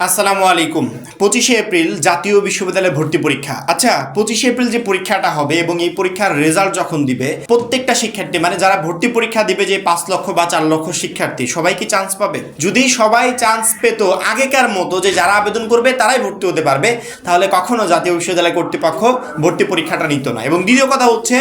আসসালামু আলাইকুম। 25শে এপ্রিল জাতীয় বিশ্ববিদ্যালয়ে ভর্তি পরীক্ষা। আচ্ছা, 25শে এপ্রিল যে পরীক্ষাটা হবে এবং এই পরীক্ষার রেজাল্ট যখন দিবে, প্রত্যেকটা শিক্ষার্থী মানে যারা ভর্তি পরীক্ষা দিবে, যে 5 লক্ষ বা 4 লক্ষ শিক্ষার্থী, সবাই কি চান্স পাবে? যদি সবাই চান্স পেত আগেকার মতো যে যারা আবেদন করবে তারাই ভর্তি হতে পারবে, তাহলে কখনো জাতীয় বিশ্ববিদ্যালয় কর্তৃপক্ষ ভর্তি পরীক্ষাটা নিত না। এবং দ্বিতীয় কথা হচ্ছে,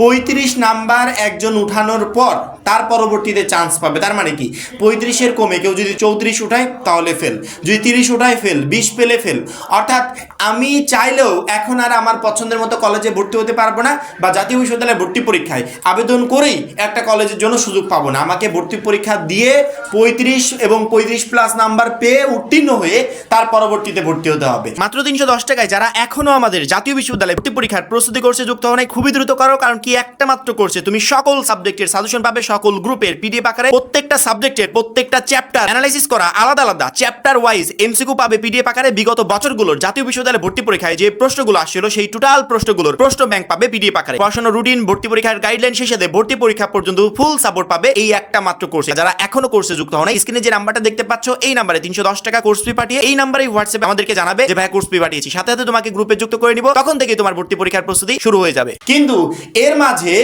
35 নাম্বার একজন উঠানোর পর তার পরবর্তীতে চান্স পাবে। তার মানে কি, 35-এর কমে কেউ যদি 34 উঠায় তাহলে ফেল, যদি 30 উঠায় ফেল, 20 পেলে ফেল। অর্থাৎ আমি চাইলেও এখন আর আমার পছন্দের মতো কলেজে ভর্তি হতে পারবো না, বা জাতীয় বিশ্ববিদ্যালয়ে ভর্তি পরীক্ষায় আবেদন করেই একটা কলেজের জন্য সুযোগ পাবো না। আমাকে ভর্তি পরীক্ষা দিয়ে 35 এবং 35+ নাম্বার পেয়ে উত্তীর্ণ হয়ে তার পরবর্তীতে ভর্তি হতে হবে। মাত্র 310 টাকায় যারা এখনো আমাদের জাতীয় বিশ্ববিদ্যালয়ে ভর্তি পরীক্ষার প্রস্তুতি কোর্সে যুক্ত হওয়া, খুবই দ্রুত করো, কারণ কি একটা মাত্র কোর্সে তুমি সকল সাবজেক্টের সাজেশন পাবে, সকল গ্রুপের পিডিএফ আকারে, প্রত্যেকটা সাবজেক্টের প্রত্যেকটা চ্যাপ্টার অ্যানালাইসিস করা আলাদা আলাদা চ্যাপ্টার ওয়াইজ এমসিকিউ পাবে পিডিএফ আকারে। বিগত বছরগুলোর জাতীয় বিশ্ববিদ্যালয়ে ভর্তি পরীক্ষায় যে প্রশ্নগুলো আসছিল সেই টোটাল প্রশ্নগুলোর প্রশ্ন ব্যাংক পাবে পিডিএফ আকারে। পড়াশোনা রুটিন, ভর্তি পরীক্ষার গাইডলাইন, সেই সাথে ভর্তি পরীক্ষা পর্যন্ত ফুল সাপোর্ট পাবে এই একটা মাত্র কোর্সে। যারা এখনো কোর্সে যুক্ত হন, স্ক্রিনে যে নাম্বারটা দেখতে পাচ্ছ এই নাম্বারে 310 টাকা কোর্স ফি পাঠিয়ে এই নাম্বারে হোয়াটসঅ্যাপে আমাদেরকে জানাবে যে ভাই কোর্স ফি পাঠিয়েছি, সাথে সাথে তোমাকে গ্রুপে যুক্ত করে নিব, তখন থেকে তোমার ভর্তি পরীক্ষার প্রস্তুতি শুরু হয়ে যাবে। কিন্তু এর মাঝে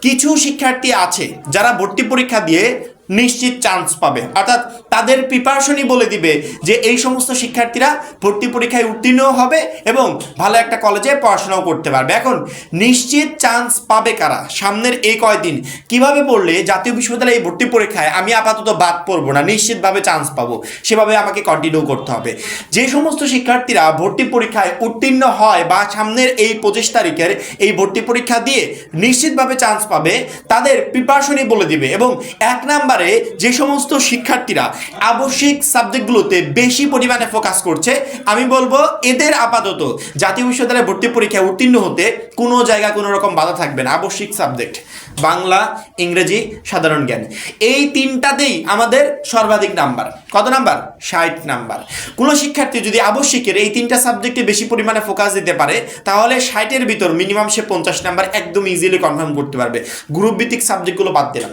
কিছু শিক্ষার্থী আছে যারা ভর্তি পরীক্ষা দিয়ে নিশ্চিত চান্স পাবে, অর্থাৎ তাদের প্রিপারেশনই বলে দিবে যে এই সমস্ত শিক্ষার্থীরা ভর্তি পরীক্ষায় উত্তীর্ণ হবে এবং ভালো একটা কলেজে পড়াশোনাও করতে পারবে। এখন নিশ্চিত চান্স পাবে কারা? সামনের এই কয়দিন কিভাবে পড়লে জাতীয় বিশ্ববিদ্যালয়ে এই ভর্তি পরীক্ষায় আমি আপাতত বাদ পড়বো না, নিশ্চিতভাবে চান্স পাবো, সেভাবে আমাকে কন্টিনিউ করতে হবে। যে সমস্ত শিক্ষার্থীরা ভর্তি পরীক্ষায় উত্তীর্ণ হয় বা সামনের এই 25 তারিখের এই ভর্তি পরীক্ষা দিয়ে নিশ্চিতভাবে চান্স পাবে, তাদের প্রিপারেশনই বলে দিবে। এবং 1 নাম্বারে যে সমস্ত শিক্ষার্থীরা আবশ্যিক সাবজেক্টগুলোতে বেশি পরিমাণে ফোকাস করছে, আমি বলবো এদের আপাতত জাতীয় বিশ্ববিদ্যালয়ে ভর্তি পরীক্ষায় উত্তীর্ণ হতে কোনো জায়গায় কোনো রকম বাধা থাকবে না। আবশ্যিক সাবজেক্ট বাংলা, ইংরেজি, সাধারণ জ্ঞান, এই তিনটাতেই আমাদের সর্বাধিক নাম্বার। কত নাম্বার? 60 নাম্বার। কোনো শিক্ষার্থী যদি আবশ্যিকের এই 3টা সাবজেক্টে বেশি পরিমাণে ফোকাস দিতে পারে, তাহলে 60-এর ভিতর মিনিমাম সে 50 নাম্বার একদম ইজিলি কনফার্ম করতে পারবে। গ্রুপ ভিত্তিক সাবজেক্টগুলো বাদ দিলাম,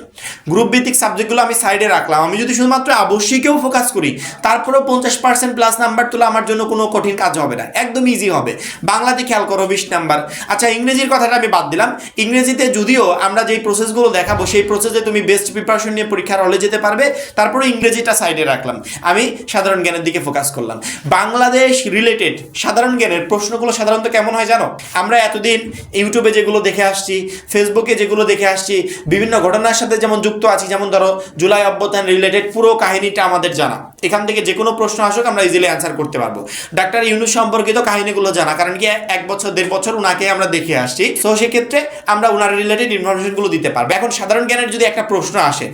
গ্রুপ ভিত্তিক সাবজেক্টগুলো আমি সাইডে রাখলাম। আমি যদি শুধুমাত্র আবশ্যিকেও ফোকাস করি, তারপরেও 50% প্লাস নাম্বার তোলা আমার জন্য কোনো কঠিন কাজ হবে না, একদম ইজি হবে। বাংলাতে খেয়াল করো 20 নাম্বার। আচ্ছা, ইংরেজির কথাটা আমি বাদ দিলাম। ইংরেজিতে যদিও আমরা যেই প্রসেসগুলো দেখাবো সেই প্রসেসে তুমি বেস্ট প্রিপারেশন নিয়ে পরীক্ষার হলে যেতে পারবে, তারপরে ইংরেজিটা সাইডে রাখলাম, আমি সাধারণ জ্ঞানের দিকে ফোকাস করলাম। বাংলাদেশ রিলেটেড সাধারণ জ্ঞানের প্রশ্নগুলো সাধারণত কেমন হয় জানো? আমরা এতদিন ইউটিউবে যেগুলো দেখে আসছি, ফেসবুকে যেগুলো দেখে আসছি, বিভিন্ন ঘটনার সাথে যেমন যুক্ত আছি, যেমন ধরো জুলাই অভ্যুত্থান রিলেটেড পুরো কাহিনীটা আমাদের জানা, এখান থেকে যে কোনো প্রশ্ন আসুক আমরা ইজিলি অ্যান্সার করতে পারবো। ডাক্তার ইউনূস সম্পর্কিত কাহিনীগুলো জানা, কারণ কি 1 বছর 1.5 বছর উনাকে আমরা দেখে আসছি, তো সেক্ষেত্রে আমরা উনার রিলেটেড ইনফরমেশনগুলো দিতে পারবো। এখন সাধারণ জ্ঞানের যদি একটা প্রশ্ন আসে,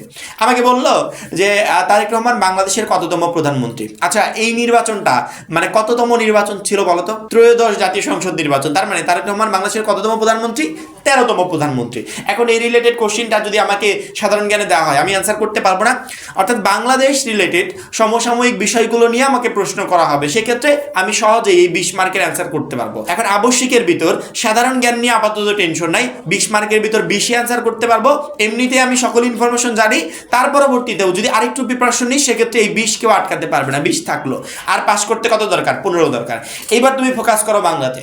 আমাকে বললো যে তারেক রহমান বাংলাদেশের কততম প্রধানমন্ত্রী? আচ্ছা, এই নির্বাচনটা মানে কততম নির্বাচন ছিল বলতো? ত্রয়োদশ জাতীয় সংসদ নির্বাচন। তার মানে তারেক রহমান বাংলাদেশের কততম প্রধানমন্ত্রী? 13তম প্রধানমন্ত্রী। এখন এই রিলেটেড কোশ্চেনটা যদি আমাকে সাধারণ জ্ঞানে দেওয়া হয়, আমি অ্যান্সার করতে পারবো না। অর্থাৎ বাংলাদেশ রিলেটেড সমসাময়িক বিষয়গুলো নিয়ে আমাকে প্রশ্ন করা হবে, সেক্ষেত্রে আমি সহজেই এই 20 মার্কের অ্যান্সার করতে পারবো। এখন আবশ্যিকের ভিতর সাধারণ জ্ঞান নিয়ে আপাতত টেনশন নাই, 20 মার্কের ভিতর 20 অ্যান্সার করতে পারবো। এমনিতে আমি সকল ইনফরমেশন জানি, তার পরবর্তীতেও যদি আরেকটু প্রিপারেশন নিই, সেক্ষেত্রে এই 20 কেউ আটকাতে পারবে না। 20 থাকলো, আর পাস করতে কত দরকার? 15 দরকার। এইবার তুমি ফোকাস করো বাংলাতে।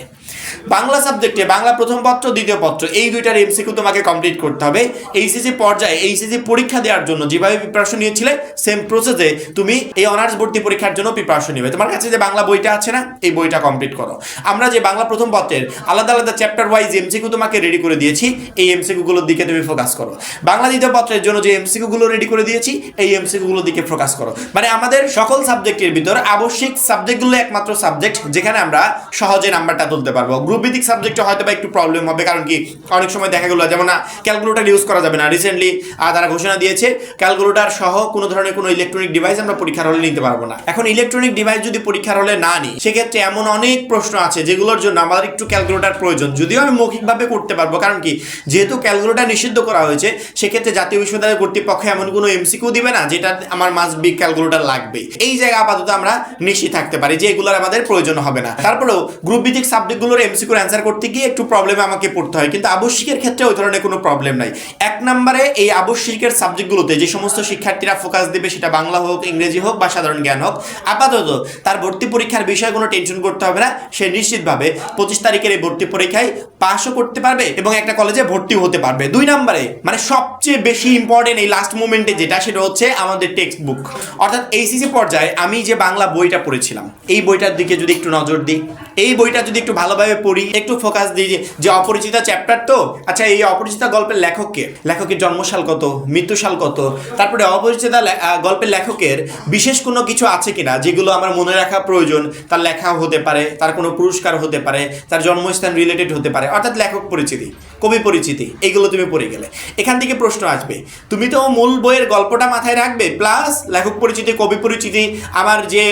বাংলা সাবজেক্টে বাংলা প্রথম পত্র, দ্বিতীয় পত্র, এই দুইটার এমসিকিউ তোমাকে কমপ্লিট করতে হবে। এইচএসসি পর্যায়ে এইচএসসি পরীক্ষা দেওয়ার জন্য যেভাবে প্রিপারেশন নিয়েছিলে, সেম প্রসেসে তুমি এই অনার্স ভর্তি পরীক্ষার জন্য প্রিপারেশন নেবে। তোমার কাছে যে বাংলা বইটা আছে না, এই বইটা কমপ্লিট করো। আমরা যে বাংলা প্রথম পত্রের আলাদা আলাদা চ্যাপ্টার ওয়াইজ এমসিকিউ তোমাকে রেডি করে দিয়েছি, এই এমসিকিউগুলোর দিকে তুমি ফোকাস করো। বাংলা দ্বিতীয় পত্রের জন্য যে এমসিকিউগুলো রেডি করে দিয়েছি, এই এমসিকিউগুলোর দিকে ফোকাস করো। মানে আমাদের সকল সাবজেক্টের ভিতর আবশ্যিক সাবজেক্টগুলো একমাত্র সাবজেক্ট যেখানে আমরা সহজে নাম্বারটা তুলতে পারবো। গ্রুপ ভিত্তিক সাবজেক্টে হয়তো বা একটু প্রবলেম হবে, কারণ কি অনেক সময় দেখা গেলো যেমন না ক্যালকুলেটর ইউজ করা যাবে না। রিসেন্টলি তারা ঘোষণা দিয়েছে ক্যালকুলেটর সহ কোনো ধরনের কোনো ইলেকট্রনিক ডিভাইস আমরা পরীক্ষার হলে নিতে পারবো না। এখন ইলেকট্রনিক ডিভাইস যদি পরীক্ষার হলে না নিই, সেক্ষেত্রে এমন অনেক প্রশ্ন আছে যেগুলোর জন্য আমাদের একটু ক্যালকুলেটর প্রয়োজন। যদিও আমি মৌখিকভাবে করতে পারবো, কারণ কি যেহেতু ক্যালকুলেটর নিষিদ্ধ করা হয়েছে, সেক্ষেত্রে জাতীয় বিশ্ববিদ্যালয় কর্তৃপক্ষ এমন কোনো এমসিকিউ দিবে না যেটা আমার মাস্ট বি ক্যালকুলেটর লাগবে। এই জায়গা আপাতত আমরা নিশ্চিত থাকতে পারি যে এগুলোর আমাদের প্রয়োজন হবে না। তারপরেও গ্রুপ ভিত্তিক সাবজেক্টগুলোর এমসিকিউর অ্যান্সার করতে গিয়ে একটু প্রবলেমে আমাকে পড়তে হয়, কিন্তু কিন্তু আবশ্যিকের ক্ষেত্রে ওই ধরনের কোনো প্রবলেম নাই। 1 নম্বরে এই আবশ্যিকের সাবজেক্টগুলোতে যে সমস্ত শিক্ষার্থীরা ফোকাস দেবে, সেটা বাংলা হোক, ইংরেজি হোক বা সাধারণ জ্ঞান হোক, আপাতত তার ভর্তি পরীক্ষার বিষয়ে কোনো টেনশন করতে হবে না। সে নিশ্চিতভাবে 25 তারিখের এই ভর্তি পরীক্ষায় পাসও করতে পারবে এবং একটা কলেজে ভর্তিও হতে পারবে। 2 নম্বরে মানে সবচেয়ে বেশি ইম্পর্টেন্ট এই লাস্ট মোমেন্টে যেটা, সেটা হচ্ছে আমাদের টেক্সট বুক। অর্থাৎ এইচএসসি পর্যায়ে আমি যে বাংলা বইটা পড়েছিলাম, এই বইটার দিকে যদি একটু নজর দিই, এই বইটা যদি একটু ভালোভাবে পড়ি, একটু ফোকাস দিই যে অপরিচিতা চ্যাপ্টার তো, আচ্ছা এই অপরিচিতা গল্পের লেখককে, লেখকের জন্মসাল কত, মৃত্যুসাল কত, তারপরে অপরিচিতা গল্পের লেখকের বিশেষ কোনো কিছু আছে কিনা যেগুলো আমার মনে রাখা প্রয়োজন, তার লেখা হতে পারে, তার কোনো পুরস্কার হতে পারে, তার জন্মস্থান রিলেটেড হতে পারে, অর্থাৎ লেখক পরিচিতি, কবি পরিচিতি, এইগুলো তুমি পড়ে গেলে এখান থেকে প্রশ্ন আসবে। তুমি তো মূল বইয়ের গল্পটা মাথায় রাখবে, প্লাস লেখক পরিচিতি, কবি পরিচিতি, আমার যে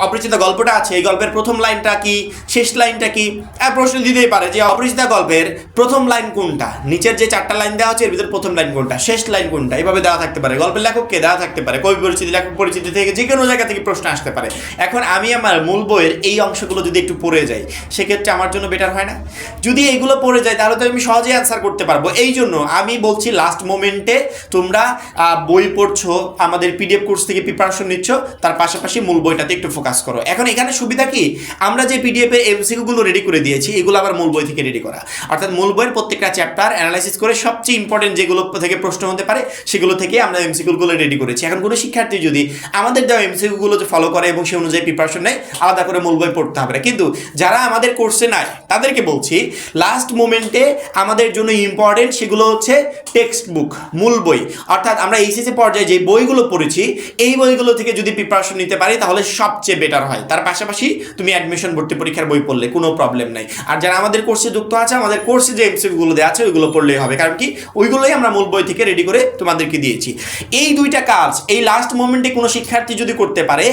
অপরিচিত গল্পটা আছে এই গল্পের প্রথম লাইনটা কি, শেষ লাইনটা কি। প্রশ্ন দিতেই পারে যে অপরিচিতা গল্পের প্রথম লাইন কোনটা, নিচের যে 4টা লাইন দেওয়া আছে এর ভিতরে প্রথম লাইন কোনটা, শেষ লাইন কোনটা, এইভাবে দেওয়া থাকতে পারে। গল্পের লেখককে দেওয়া থাকতে পারে, কবি পরিচিতি, লেখক পরিচিতি থেকে যে কোনো জায়গা থেকে প্রশ্ন আসতে পারে। এখন আমি আমার মূল বইয়ের এই অংশগুলো যদি একটু পড়ে যাই, সেক্ষেত্রে আমার জন্য বেটার হয় না? যদি এইগুলো পড়ে যায় তাহলে তো আমি সহজেই অ্যান্সার করতে পারবো। এই জন্য আমি বলছি লাস্ট মোমেন্টে তোমরা বই পড়ছো, আমাদের পিডিএফ কোর্স থেকে প্রিপারেশন নিচ্ছ, তার পাশাপাশি মূল বইটাতে একটু ফোকাস করো। এখন এখানে সুবিধা কি, আমরা যে পিডিএফ এর এমসিকিউগুলো রেডি করে দিয়েছি এগুলো আবার মূল বই থেকে রেডি করা, অর্থাৎ মূল বইয়ের প্রত্যেকটা চ্যাপ্টার অ্যানালাইসিস করে সবচেয়ে ইম্পর্টেন্ট যেগুলো থেকে প্রশ্ন হতে পারে সেগুলো থেকে আমরা এমসিকিউগুলো রেডি করেছি। এখন কোনো শিক্ষার্থী যদি আমাদের দেওয়া এমসিকিউগুলো ফলো করে এবং সেই অনুযায়ী প্রিপারেশন নেয়, আলাদা করে মূল বই পড়তে হবে না। কিন্তু যারা আমাদের কোর্সে নাই তাদেরকে বলছি লাস্ট মোমেন্টে আমাদের জন্য ইম্পর্টেন্ট সেগুলো হচ্ছে টেক্সট বুক, মূল বই। অর্থাৎ আমরা এইচএসসি পর্যায়ে যে বইগুলো পড়েছি এই বইগুলো থেকে যদি প্রিপারেশন নিতে পারি তাহলে সবচেয়ে বেটার হয়। তার পাশাপাশি তুমি অ্যাডমিশন ভর্তি পরীক্ষার বই পড়লে কোনো প্রবলেম নাই। আর যারা আমাদের কোর্সে যুক্ত আছে, আমাদের কোর্সে যে এমসিকিউগুলো দেওয়া আছে ওইগুলো পড়লেই হবে, কারণ কি ওইগুলোই আমরা মূল বই থেকে রেডি করে তোমাদেরকে দিয়েছি। এই 2টা কাজ এই লাস্ট মোমেন্টে কোনো শিক্ষার্থী যদি করতে পারে,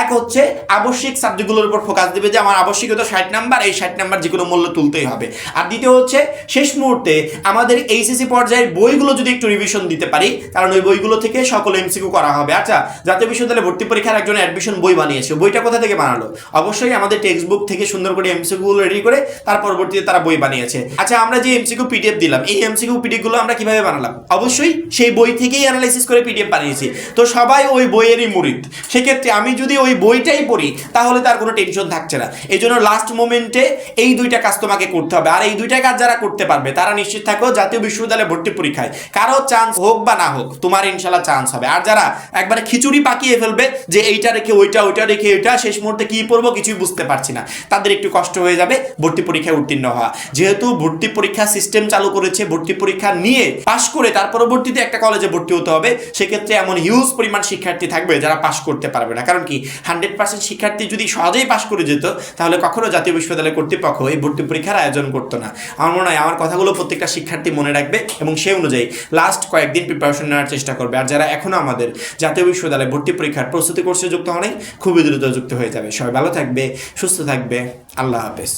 এক হচ্ছে আবশ্যিক সাবজেক্টগুলোর উপর ফোকাস দেবে যে আমার আবশ্যিকত 60 নাম্বার, এই 60 নাম্বার যে কোনো মূল্য তুলতেই হবে। আর দ্বিতীয় হচ্ছে শেষ মুহূর্তে আমাদের এইচএসসি পর্যায়ের বইগুলো যদি একটু রিভিশন দিতে পারি, কারণ ওই বইগুলো থেকে সকল এমসিকিউ করা হবে। আচ্ছা, জাতীয় বিশ্ববিদ্যালয়ে ভর্তি পরীক্ষার একজন অ্যাডমিশন বই বানিয়েছে, বইটা কোথা থেকে বানালো? অবশ্যই আমাদের টেক্সট বুক থেকে সুন্দর করে এমসিকিউগুলো রেডি করে তার পরবর্তীতে তারা বই বানিয়েছে। আচ্ছা, আমরা যে এমসিকিউ পিডিএফ দিলাম এই এমসিকিউ পিডিএফগুলো আমরা কিভাবে বানালাম? অবশ্যই সেই বই থেকেই অ্যানালাইসিস করে পিডিএফ বানিয়েছি। তো সবাই ওই বইয়েরই মুরিদ, সেক্ষেত্রে আমি যদি ওই বইটাই পড়ি তাহলে তার কোনো টেনশন থাকছে না। এই জন্য লাস্ট মোমেন্টে এই 2টা কাজ তোমাকে করতে হবে। আর এই 2টা কাজ যারা করতে পারবে তারা নিশ্চিত থাকো জাতীয় বিশ্ববিদ্যালয়ে ভর্তি পরীক্ষায় কারো চান্স হোক বা না হোক, তোমার ইনশাল্লাহ চান্স হবে। আর যারা একবারে খিচুড়ি পাকিয়ে ফেলবে যে এইটা রেখে ওইটা, ওইটা রেখে ওইটা, শেষ মুহূর্তে কি পড়বো কিছুই বুঝতে পারছি না, তাদের একটু কষ্ট হয়ে যাবে ভর্তি পরীক্ষায় উত্তীর্ণ হওয়া। যেহেতু ভর্তি পরীক্ষা সিস্টেম চালু করেছে, ভর্তি পরীক্ষা নিয়ে পাশ করে তার পরবর্তীতে একটা কলেজে ভর্তি হতে হবে, সেক্ষেত্রে এমন হিউজ পরিমাণ শিক্ষার্থী থাকবে যারা পাশ করতে পারবে না। কারণ কি 100% শিক্ষার্থী যদি সহজেই পাশ করে যেত তাহলে কখনো জাতীয় বিশ্ববিদ্যালয় কর্তৃপক্ষ এই ভর্তি পরীক্ষার আয়োজন করতো না। আমার মনে হয় আমার কথাগুলো প্রত্যেকটা শিক্ষার্থী মনে রাখবে এবং সেই অনুযায়ী লাস্ট কয়েকদিন প্রিপারেশন নেওয়ার চেষ্টা করবে। আর যারা এখনো আমাদের জাতীয় বিশ্ববিদ্যালয়ে ভর্তি পরীক্ষার প্রস্তুতি কোর্সে যুক্ত হয়নি, খুবই দ্রুত যুক্ত হয়ে যাবে। সবাই ভালো থাকবে, সুস্থ থাকবে, আল্লাহ হাফেজ।